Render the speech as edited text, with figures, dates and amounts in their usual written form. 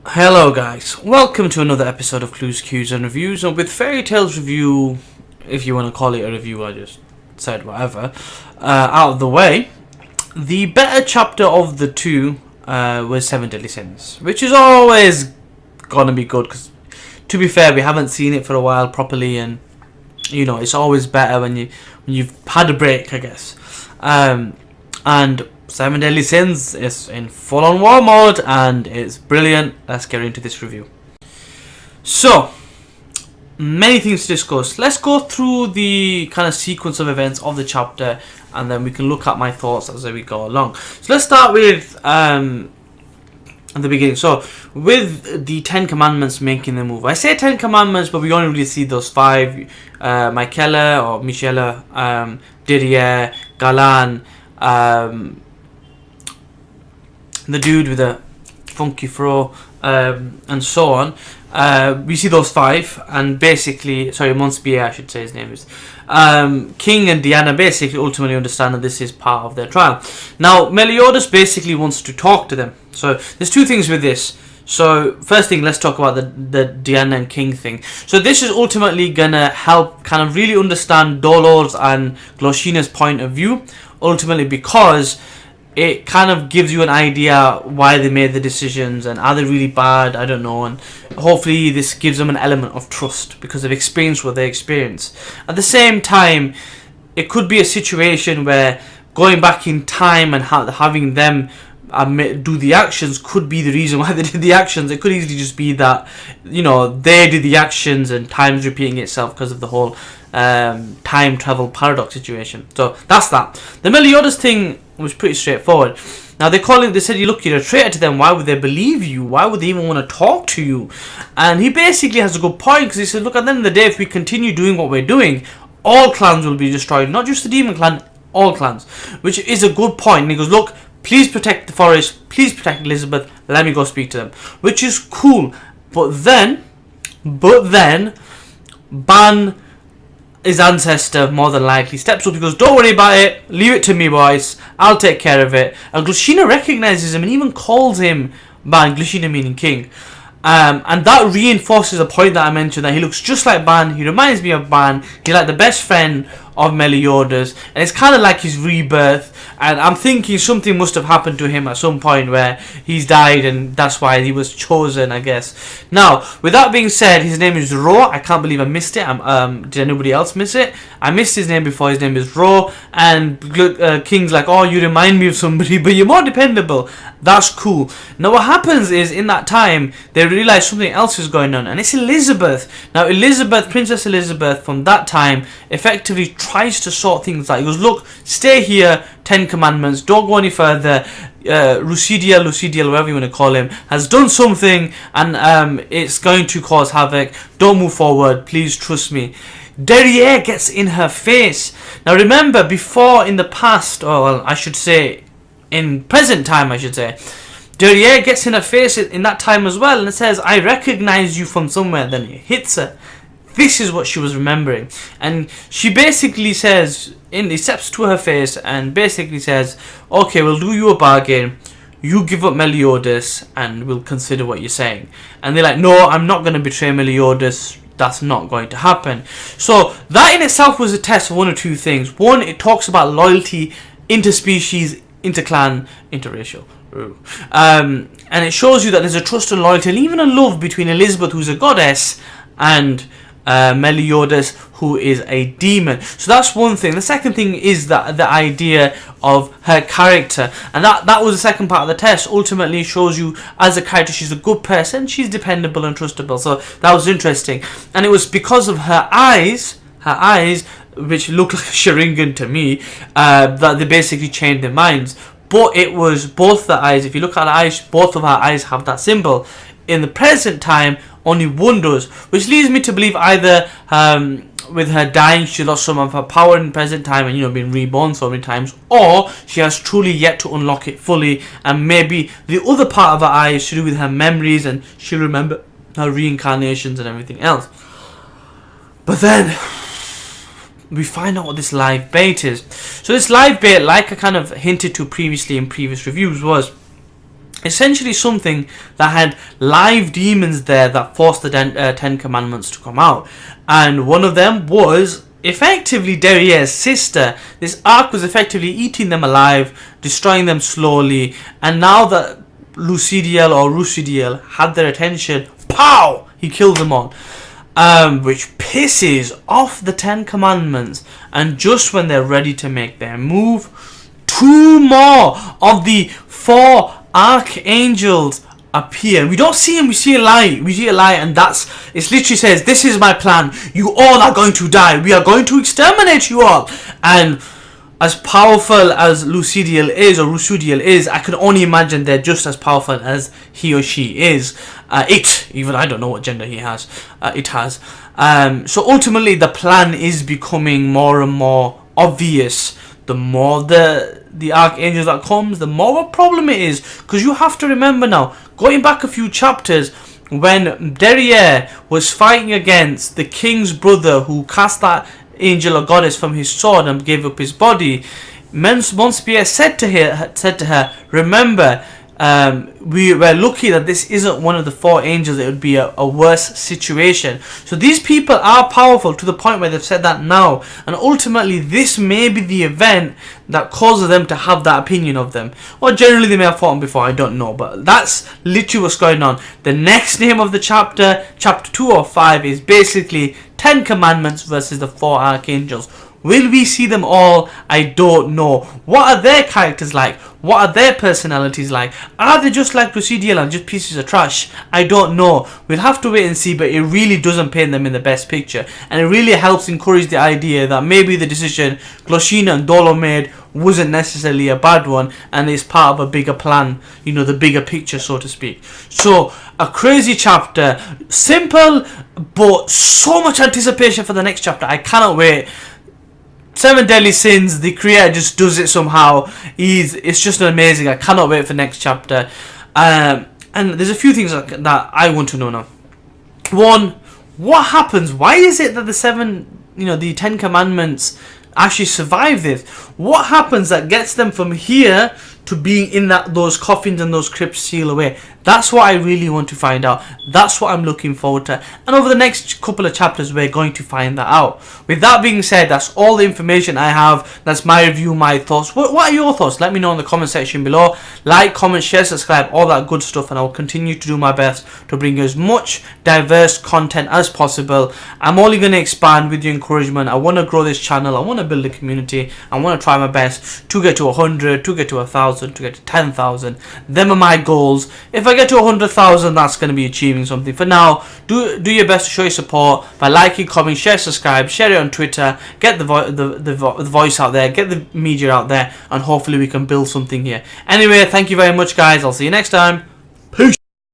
Hello guys, welcome to another episode of Clues, Cues and Reviews, and with Fairy Tales review, if you want to call it a review, I just said whatever, out of the way. The better chapter of the two was Seven Deadly Sins, which is always gonna be good, because to be fair, we haven't seen it for a while properly, and you know, it's always better when you've had a break, I guess. And Seven Deadly Sins is in full-on war mode and it's brilliant. Let's get into this review. So, many things to discuss. Let's go through the kind of sequence of events of the chapter, and then we can look at my thoughts as we go along. So let's start with at the beginning. So, with the 10 Commandments making the move. I say 10 Commandments, but we only really see those 5. Michelle, Didier, Galan, the dude with a funky fro, and so on. We see those 5, and basically, Monspier, I should say his name is. King and Diana basically ultimately understand that this is part of their trial. Now, Meliodas basically wants to talk to them. So, there's 2 things with this. So, first thing, let's talk about the Diana and King thing. So, this is ultimately gonna help kind of really understand Dolor's and Gloshina's point of view, ultimately because it kind of gives you an idea why they made the decisions, and are they really bad? I don't know. And hopefully this gives them an element of trust because they've experienced what they experienced. At the same time, it could be a situation where going back in time and having them do the actions could be the reason why they did the actions. It could easily just be that, you know, they did the actions and time's repeating itself because of the whole time travel paradox situation. So that's that. The Meliodas thing was pretty straightforward. Now they said, you look, you're a traitor to them. Why would they believe you? Why would they even want to talk to you? And he basically has a good point, because he said, look, at the end of the day, if we continue doing what we're doing, all clans will be destroyed, not just the demon clan, all clans, which is a good point. And he goes, look, please protect the forest, please protect Elizabeth, let me go speak to them, which is cool. But then Ban, his ancestor, more than likely steps up. He goes, don't worry about it, leave it to me, boys, I'll take care of it. And Gloshina recognizes him and even calls him Ban, Gloshina meaning king. And that reinforces a point that I mentioned, that he looks just like Ban. He reminds me of Ban. He's like the best friend of Meliodas, and it's kind of like his rebirth. And I'm thinking something must have happened to him at some point where he's died, and that's why he was chosen, I guess. Now, with that being said, his name is Ro. I can't believe I missed it. Did anybody else miss it? I missed his name before. His name is Ro. And King's like, oh, you remind me of somebody, but you're more dependable. That's cool. Now, what happens is, in that time, they realize something else is going on, and it's Elizabeth. Now, Princess Elizabeth, from that time, effectively tries to sort things out. He goes, look, stay here, 10 Commandments, don't go any further. Lucidiel, whatever you want to call him, has done something, and it's going to cause havoc. Don't move forward, please trust me. Derriere gets in her face. Now remember, before, in the past, or well, I should say in present time, Derriere gets in her face in that time as well, and it says, I recognize you from somewhere. Then it hits her. This is what she was remembering, and she basically says, he steps to her face and basically says, okay, we'll do you a bargain. You give up Meliodas and we'll consider what you're saying. And they're like, no, I'm not going to betray Meliodas. That's not going to happen. So that in itself was a test of one or two things. One, it talks about loyalty, interspecies, interclan, interracial. And it shows you that there's a trust and loyalty and even a love between Elizabeth, who's a goddess, and Meliodas, who is a demon. So that's one thing. The second thing is that the idea of her character, and that was the second part of the test. Ultimately shows you as a character she's a good person, she's dependable and trustable. So that was interesting, and it was because of her eyes, which look like a Sharingan to me, that they basically changed their minds. But it was both the eyes. If you look at the eyes, both of her eyes have that symbol. In the present time, only one does, which leads me to believe either with her dying, she lost some of her power in present time and, you know, been reborn so many times, or she has truly yet to unlock it fully, and maybe the other part of her eye is to do with her memories, and she'll remember her reincarnations and everything else. But then we find out what this live bait is. So this live bait, like I kind of hinted to previously in previous reviews, was essentially something that had live demons there that forced the Ten Commandments to come out. And one of them was effectively Derriere's sister. This ark was effectively eating them alive, destroying them slowly, and now that Lucidiel or Rusidiel had their attention, pow! He killed them all. Which pisses off the Ten Commandments. And just when they're ready to make their move, 2 more of the 4 archangels appear. We don't see him, we see a light. We see a light, and it literally says, "This is my plan. You all are going to die. We are going to exterminate you all." And as powerful as Lucidiel is, or Rusudiel is, I can only imagine they're just as powerful as he or she is. Even I don't know what gender he has. It has. So ultimately, the plan is becoming more and more obvious. The more the archangels that comes, the more of a problem it is. Because you have to remember now, going back a few chapters, when Derriere was fighting against the king's brother who cast that angel or goddess from his sword and gave up his body, Montspier said to her, remember, we were lucky that this isn't one of the 4 angels. It would be a worse situation. So these people are powerful to the point where they've said that now, and ultimately this may be the event that causes them to have that opinion of them. Or generally they may have fought them before, I don't know, but that's literally what's going on. The next name of the chapter 2 or 5, is basically 10 Commandments versus the 4 archangels. Will we see them all? I don't know. What are their characters like? What are their personalities like? Are they just like Rusidiel and just pieces of trash? I don't know. We'll have to wait and see, but it really doesn't paint them in the best picture. And it really helps encourage the idea that maybe the decision Gloshina and Dolo made wasn't necessarily a bad one, and it's part of a bigger plan, the bigger picture, so to speak. So, a crazy chapter. Simple, but so much anticipation for the next chapter. I cannot wait. 7 Deadly Sins, the creator just does it somehow. It's just amazing. I cannot wait for next chapter. And there's a few things that I want to know now. One, what happens? Why is it that the 10 Commandments actually survive this? What happens that gets them from here to being in those coffins and those crypts sealed away? That's what I really want to find out. That's what I'm looking forward to. And over the next couple of chapters, we're going to find that out. With that being said, that's all the information I have. That's my review, my thoughts. What are your thoughts? Let me know in the comment section below. Like, comment, share, subscribe, all that good stuff. And I'll continue to do my best to bring you as much diverse content as possible. I'm only going to expand with your encouragement. I want to grow this channel. I want to build a community. I want to try my best to get to 100, to get to 1,000, to get to 10,000. Them are my goals. If I get to 100,000, that's going to be achieving something. For now, do your best to show your support by liking, commenting, share, subscribe, share it on Twitter, get the voice out there, get the media out there, and hopefully we can build something here. Anyway, thank you very much, guys. I'll see you next time.